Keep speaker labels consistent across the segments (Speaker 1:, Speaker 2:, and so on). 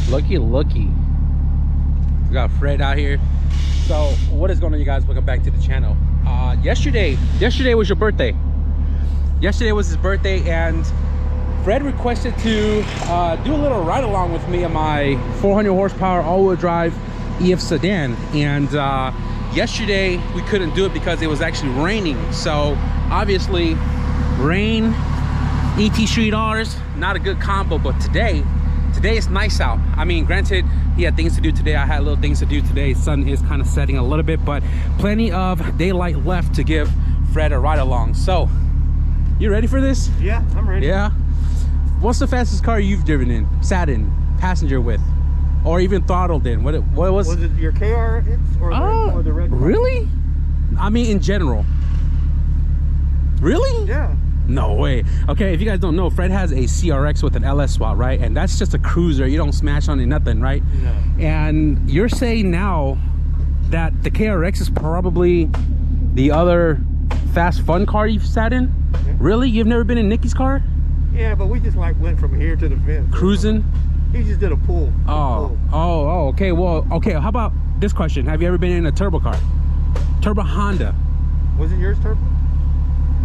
Speaker 1: Looky. We got Fred out here. So what is going on, you guys? Welcome back to the channel. Yesterday was your birthday. Yesterday was his birthday, and Fred requested to do a little ride along with me on my 400 horsepower all-wheel drive EF sedan. And yesterday we couldn't do it because it was actually raining. So obviously rain, ET Street R's, not a good combo. But today it's nice out. I mean, granted, he had things to do today. I had little things to do today. Sun is kind of setting a little bit, but plenty of daylight left to give Fred a ride along. So you ready for this?
Speaker 2: Yeah, I'm ready.
Speaker 1: Yeah. What's the fastest car you've driven in, sat in, passenger with, or even throttled in? What was
Speaker 2: it? Your KRX or the red car?
Speaker 1: Really? I mean, in general. Really?
Speaker 2: Yeah.
Speaker 1: No way. Okay, if you guys don't know, Fred has a CRX with an LS swap, right? And that's just a cruiser. You don't smash on it, nothing, right?
Speaker 2: No.
Speaker 1: And you're saying now that the KRX is probably the other fast fun car you've sat in?
Speaker 2: Yeah.
Speaker 1: Really? You've never been in Nikki's car?
Speaker 2: Yeah, but we just like went from here to the fence.
Speaker 1: Cruising?
Speaker 2: He just did a pull.
Speaker 1: Oh, okay. Well, okay, how about this question? Have you ever been in a turbo car? Turbo Honda.
Speaker 2: Wasn't yours turbo?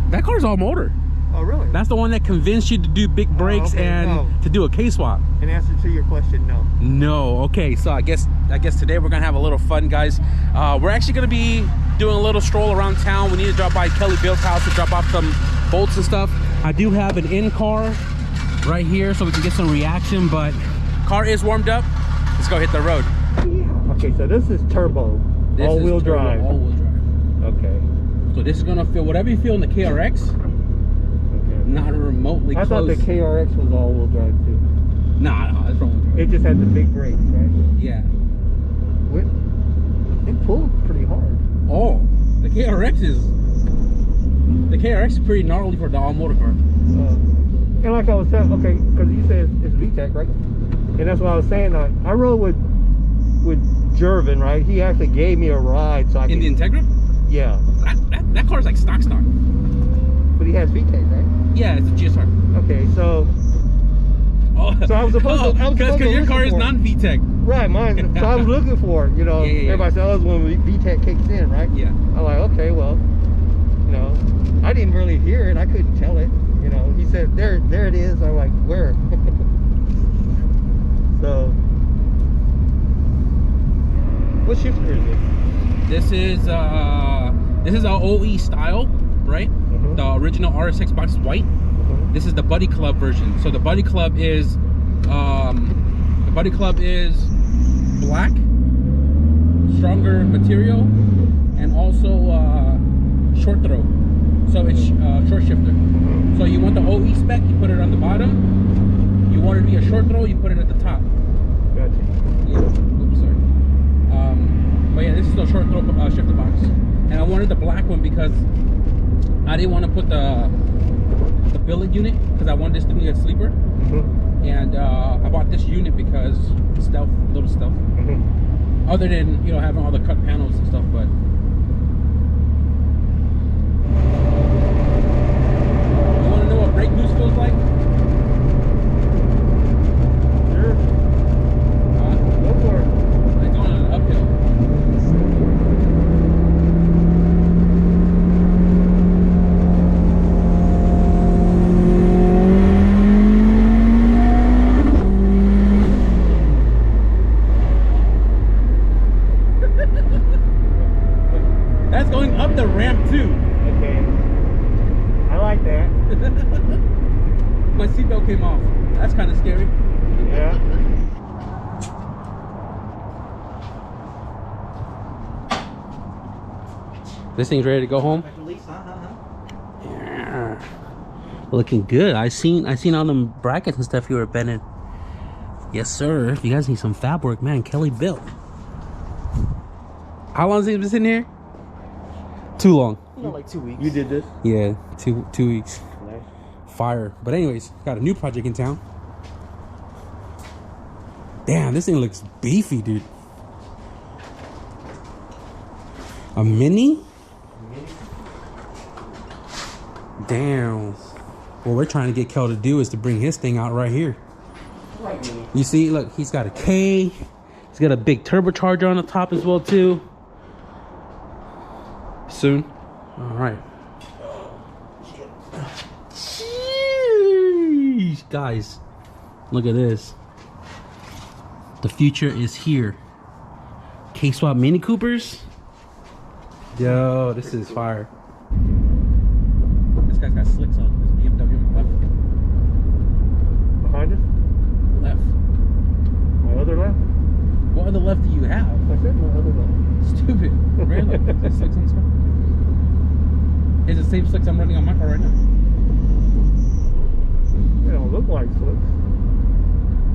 Speaker 1: That car's all motor.
Speaker 2: Oh, really?
Speaker 1: That's the one that convinced you to do big brakes and to do a K-swap.
Speaker 2: In answer to your question, no.
Speaker 1: No. Okay, so I guess today we're gonna have a little fun, guys. We're actually gonna be doing a little stroll around town. We need to drop by KELLYBUILT's house to drop off some bolts and stuff. I do have an in-car right here so we can get some reaction, but car is warmed up. Let's go hit the road.
Speaker 2: Okay, so this is turbo. All-wheel drive.
Speaker 1: All-wheel drive.
Speaker 2: Okay.
Speaker 1: So this is gonna feel whatever you feel in the KRX. Not remotely close.
Speaker 2: I thought the KRX was all-wheel drive too.
Speaker 1: Nah, that's wrong.
Speaker 2: It just had the big brakes, right?
Speaker 1: Yeah.
Speaker 2: It pulled pretty hard.
Speaker 1: Oh, the KRX is pretty gnarly for the all-motor car.
Speaker 2: And like I was saying, okay, because you said it's VTEC, right? And that's what I was saying. I rode with Jervin, right? He actually gave me a ride, so I
Speaker 1: in the Integra.
Speaker 2: Yeah.
Speaker 1: That car's like stock.
Speaker 2: But he has VTEC, right?
Speaker 1: Yeah, it's a GSR.
Speaker 2: Okay, so I was supposed to.
Speaker 1: Because your car is non-VTEC.
Speaker 2: Right, mine. So I was looking for it. You know, everybody said, "Oh, it's when VTEC kicks in, right?"
Speaker 1: Yeah. I'm
Speaker 2: like, okay, well, you know, I didn't really hear it. I couldn't tell it. You know, he said, "There it is." I'm like, "Where?" So, what shifter is it?
Speaker 1: This is our OE style, right? The original RSX box is white. This is the Buddy Club version. So the Buddy Club is black, stronger material, and also short throw. So it's short shifter. So you want the OE spec, you put it on the bottom. You want it to be a short throw, you put it at the top.
Speaker 2: Gotcha.
Speaker 1: Yeah. Oops, sorry. But yeah, this is the short throw shifter box, and I wanted the black one because I didn't want to put the billet unit because I wanted this to be a sleeper. And I bought this unit because stealth, little stuff. Other than, you know, having all the cut panels and stuff, but you want to know what brake boost feels like?
Speaker 2: Sure. Go for it.
Speaker 1: Like going on an uphill. That's going up the ramp too.
Speaker 2: Okay. I like that.
Speaker 1: My seatbelt came off. That's kind of scary.
Speaker 2: Yeah.
Speaker 1: This thing's ready to go home. Yeah. Looking good. I seen all them brackets and stuff you were bending. Yes, sir. If you guys need some fab work, man, KELLYBUILT. How long has it been sitting here? Too long.
Speaker 2: You know, like 2 weeks. You did this?
Speaker 1: Yeah, two weeks.
Speaker 2: Nice.
Speaker 1: Fire. But anyways, got a new project in town. Damn, this thing looks beefy, dude. A mini? Damn. What we're trying to get Kel to do is to bring his thing out right here. You see, look, he's got a K. He's got a big turbocharger on the top as well too. Soon. All right. Jeez, guys, look at this. The future is here. K-Swap Mini Coopers. Yo, this is fire. This guy's got slicks on his BMW on the left.
Speaker 2: Behind us?
Speaker 1: Left.
Speaker 2: My other left?
Speaker 1: What other left do you have?
Speaker 2: I said my other left.
Speaker 1: Stupid. Really? There's slicks on this car? It's the same slicks I'm running on my car right now.
Speaker 2: They don't look like slicks.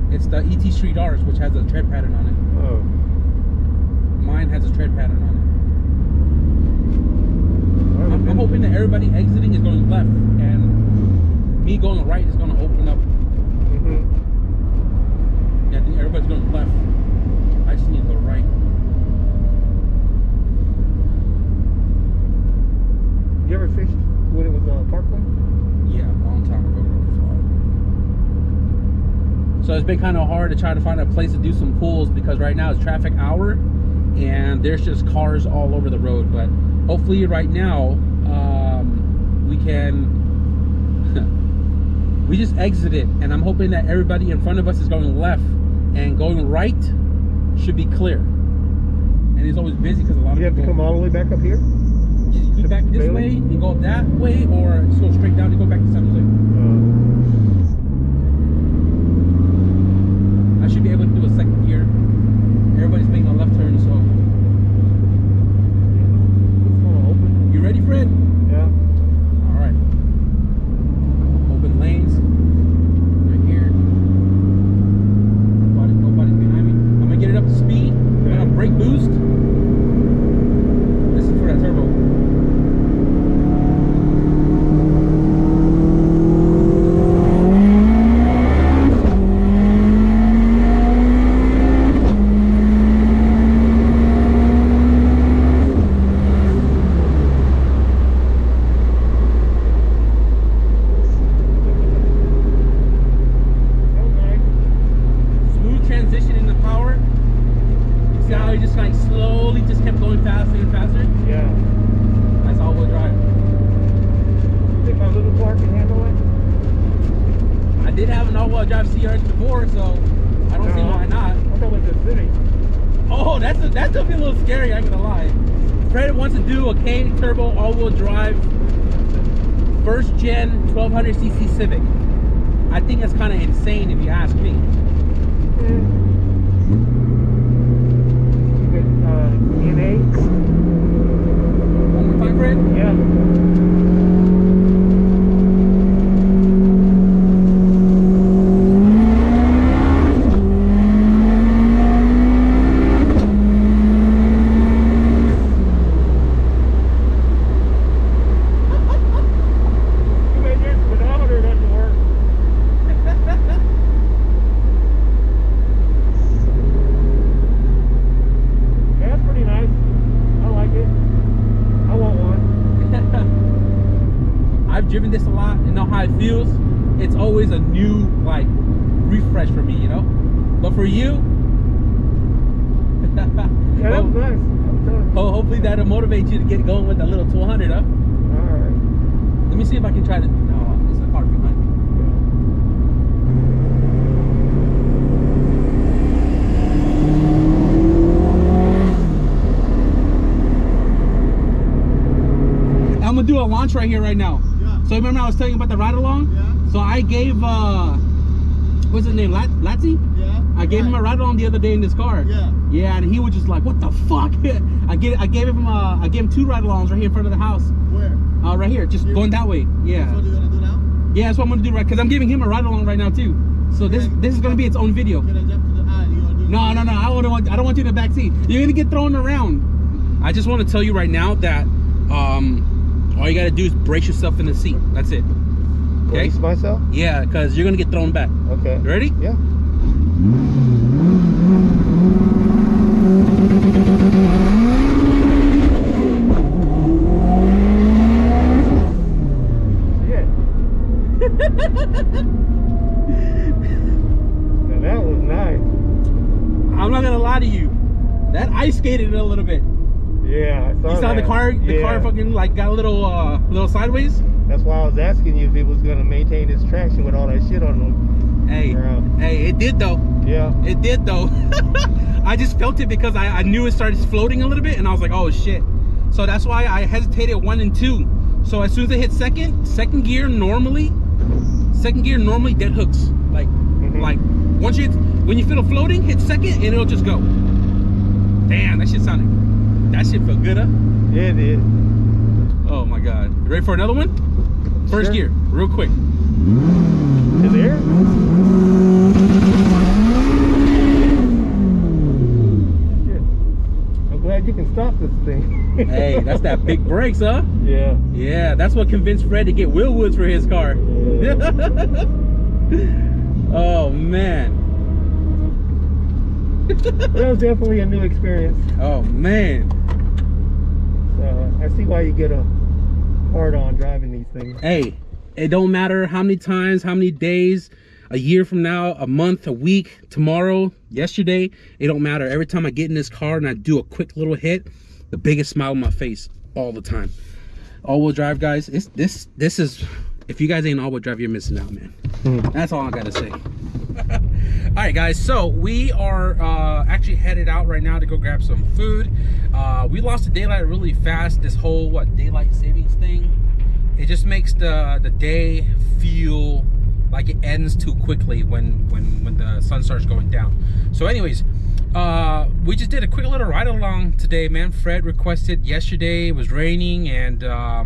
Speaker 1: It's the ET Street R's, which has a tread pattern on it.
Speaker 2: Oh.
Speaker 1: Mine has a tread pattern on it. I'm hoping that everybody exiting is going left, and me going right is going to open up. Yeah, I think everybody's going left. I just need to go right.
Speaker 2: You ever fished when it was Parkland?
Speaker 1: Yeah, a long time ago. So it's been kind of hard to try to find a place to do some pulls because right now it's traffic hour and there's just cars all over the road. But hopefully right now we can we just exited, and I'm hoping that everybody in front of us is going left, and going right should be clear. And it's always busy because a lot of
Speaker 2: people. You have to come all the way back up here?
Speaker 1: Just go back this way and go that way, or just go straight down and go back to San Jose. I should be able to do a second gear. Everybody's making a left turn, so.
Speaker 2: It's gonna open.
Speaker 1: You ready, Fred?
Speaker 2: Yeah.
Speaker 1: All right. Open lanes. Right here. Nobody's behind me. I'm gonna get it up to speed. I'm gonna brake boost. This is for that turbo. That took me a little scary, I ain't gonna lie. Fred wants to do a K turbo all-wheel drive first gen 1200cc Civic. I think that's kind of insane if you ask me.
Speaker 2: NA?
Speaker 1: One more time, Fred?
Speaker 2: Yeah.
Speaker 1: Driven this a lot and know how it feels. It's always a new like refresh for me, you know. But for you,
Speaker 2: yeah, that was nice.
Speaker 1: Hopefully that'll motivate you to get going with a little 200, huh?
Speaker 2: All right.
Speaker 1: Let me see if I can try to. No, there's a car behind me. I'm gonna do a launch right here, right now. So remember I was telling you about the ride along?
Speaker 3: Yeah.
Speaker 1: So I gave what's his name? Latzy?
Speaker 3: Yeah.
Speaker 1: I gave him a ride along the other day in this car.
Speaker 3: Yeah.
Speaker 1: Yeah, and he was just like, what the fuck? I gave him 2 ride alongs right here in front of the house.
Speaker 3: Where?
Speaker 1: Right here, just going that way. Yeah.
Speaker 3: That's what you're gonna do now?
Speaker 1: Yeah, that's what I'm gonna do, right? Because I'm giving him a ride along right now too. So this is gonna be its own video.
Speaker 3: Can I jump to the alley?
Speaker 1: No. I don't want you in the back seat. You're gonna get thrown around. I just want to tell you right now that all you gotta do is brace yourself in the seat. That's it. Okay.
Speaker 2: Brace myself?
Speaker 1: Yeah, because you're gonna get thrown back.
Speaker 2: Okay.
Speaker 1: You ready?
Speaker 2: Yeah. Yeah. Now
Speaker 1: ice skated it a little bit.
Speaker 2: Yeah, I saw
Speaker 1: You saw
Speaker 2: that.
Speaker 1: the car fucking like got a little sideways.
Speaker 2: That's why I was asking you if it was gonna maintain its traction with all that shit on them.
Speaker 1: Hey, it did though.
Speaker 2: Yeah.
Speaker 1: It did though. I just felt it because I knew it started floating a little bit, and I was like, oh shit. So that's why I hesitated 1 and 2. So as soon as it hit second gear normally dead hooks. Like when you feel it floating, hit second and it'll just go. Damn, that shit felt good, huh?
Speaker 2: Yeah, it did.
Speaker 1: Oh my god. You ready for another one? First gear, real quick.
Speaker 2: To there? I'm glad you can stop this thing.
Speaker 1: Hey, that's that big brakes, huh?
Speaker 2: Yeah.
Speaker 1: Yeah, that's what convinced Fred to get wheel woods for his car.
Speaker 2: Yeah.
Speaker 1: Oh man.
Speaker 2: That was definitely a new experience.
Speaker 1: Oh man.
Speaker 2: So I see why you get a hard on driving these things.
Speaker 1: Hey, it don't matter how many times, how many days, a year from now, a month, a week, tomorrow, yesterday, it don't matter. Every time I get in this car and I do a quick little hit, the biggest smile on my face all the time. All-wheel drive, guys. This is, if you guys ain't all-wheel drive, you're missing out, man. That's all I gotta say. All right, guys, so we are actually headed out right now to go grab some food. We lost the daylight really fast. This whole daylight savings thing, it just makes the day feel like it ends too quickly when the sun starts going down. So anyways, we just did a quick little ride along today, man. Fred requested yesterday, it was raining, and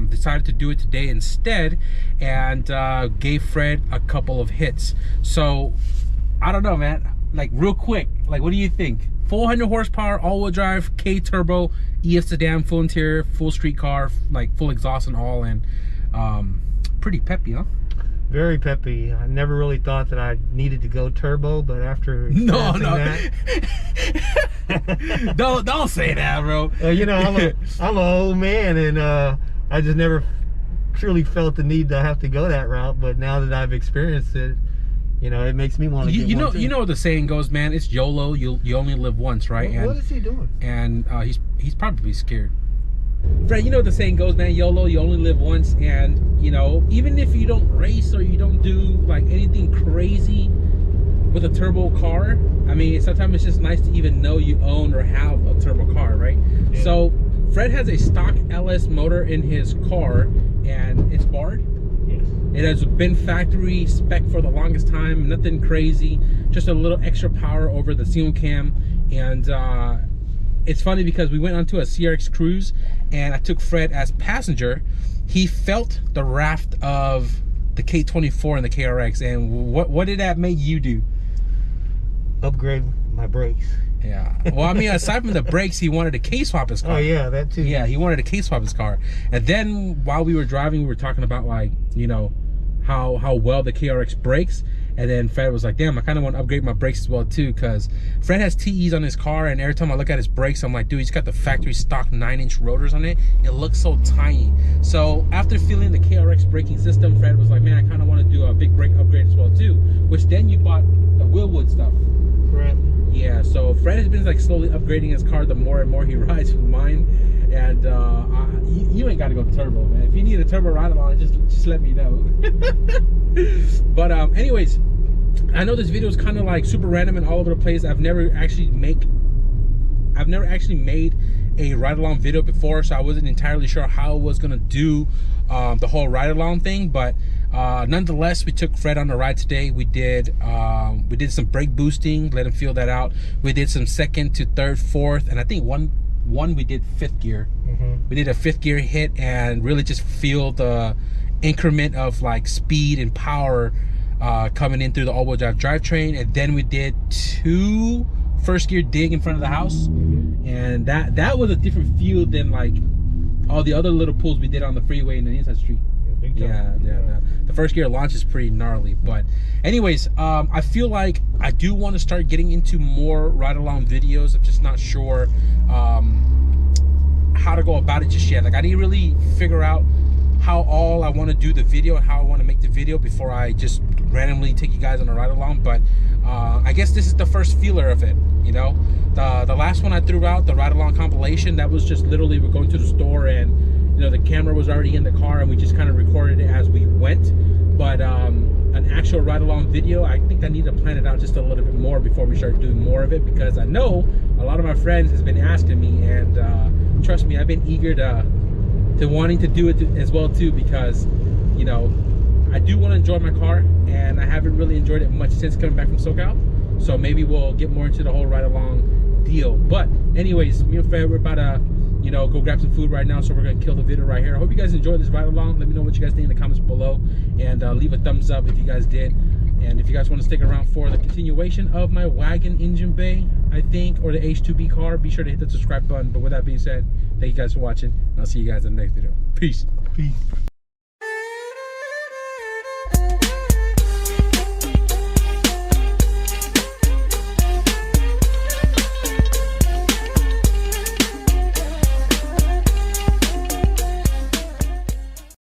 Speaker 1: decided to do it today instead, and gave Fred a couple of hits. So I don't know, man, like real quick, like what do you think? 400 horsepower, all-wheel drive, K turbo, EF sedan, full interior, full street car, like full exhaust and all, and pretty peppy, huh?
Speaker 2: Very peppy. I never really thought that I needed to go turbo, but after
Speaker 1: that, don't say that, bro.
Speaker 2: You know, I'm an old man, and I just never truly felt the need to have to go that route. But now that I've experienced it, you know, it makes me want to. You
Speaker 1: know what the saying goes, man. It's YOLO. You only live once, right?
Speaker 2: What is he doing?
Speaker 1: And he's probably scared. Fred, you know what the saying goes, man. YOLO, you only live once, and you know, even if you don't race or you don't do like anything crazy with a turbo car, I mean, sometimes it's just nice to even know you own or have a turbo car, right? Yeah. So Fred has a stock LS motor in his car, and it's barred.
Speaker 2: Yes.
Speaker 1: It has been factory spec for the longest time, nothing crazy, just a little extra power over the seal cam. And it's funny because we went onto a CRX cruise and I took Fred as passenger. He felt the raft of the K24 and the KRX, and what did that make you do?
Speaker 2: Upgrade my brakes.
Speaker 1: Yeah. Well, I mean, aside from the brakes, he wanted to K-swap his car.
Speaker 2: Oh yeah, that too.
Speaker 1: Yeah, he wanted to K-swap his car. And then while we were driving, we were talking about, like, you know, how well the KRX brakes. And then Fred was like, damn, I kind of want to upgrade my brakes as well too, because Fred has TEs on his car, and every time I look at his brakes, I'm like, dude, he's got the factory stock 9-inch rotors on it. It looks so tiny. So after feeling the KRX braking system, Fred was like, man, I kind of want to do a big brake upgrade as well too, which then you bought the Wheelwood stuff.
Speaker 2: Right.
Speaker 1: Yeah, so Fred has been like slowly upgrading his car the more and more he rides with mine. And you ain't got to go turbo, man. If you need a turbo ride along, just let me know. But anyways, I know this video is kind of like super random and all over the place. I've never actually made a ride along video before, so I wasn't entirely sure how I was gonna do the whole ride along thing. But nonetheless, we took Fred on the ride today. We did some brake boosting, let him feel that out. We did some second to third, fourth, and I think one we did fifth gear. We did a fifth gear hit and really just feel the increment of like speed and power coming in through the all-wheel drive drivetrain. And then we did 2 first gear dig in front of the house, and that was a different feel than like all the other little pulls we did on the freeway and the inside street. Yeah, the first gear launch is pretty gnarly. But anyways, I feel like I do want to start getting into more ride along videos. I'm just not sure how to go about it just yet. Like, I need to really figure out how all I want to do the video and how I want to make the video before I just randomly take you guys on a ride along, but I guess this is the first feeler of it. You know, the last one I threw out, the ride along compilation, that was just literally we're going to the store and, you know, the camera was already in the car and we just kind of recorded it as we went. But an actual ride along video, I think I need to plan it out just a little bit more before we start doing more of it, because I know a lot of my friends has been asking me, and trust me, I've been eager to wanting to do it as well too, because, you know, I do want to enjoy my car, and I haven't really enjoyed it much since coming back from SoCal. So maybe we'll get more into the whole ride along deal. But anyways, me and Fred, we're about to, you know, go grab some food right now, so we're gonna kill the video right here. I hope you guys enjoyed this ride along. Let me know what you guys think in the comments below, and leave a thumbs up if you guys did. And if you guys want to stick around for the continuation of my wagon engine bay, I think, or the H2B car, be sure to hit the subscribe button. But with that being said, thank you guys for watching, and I'll see you guys in the next video. Peace.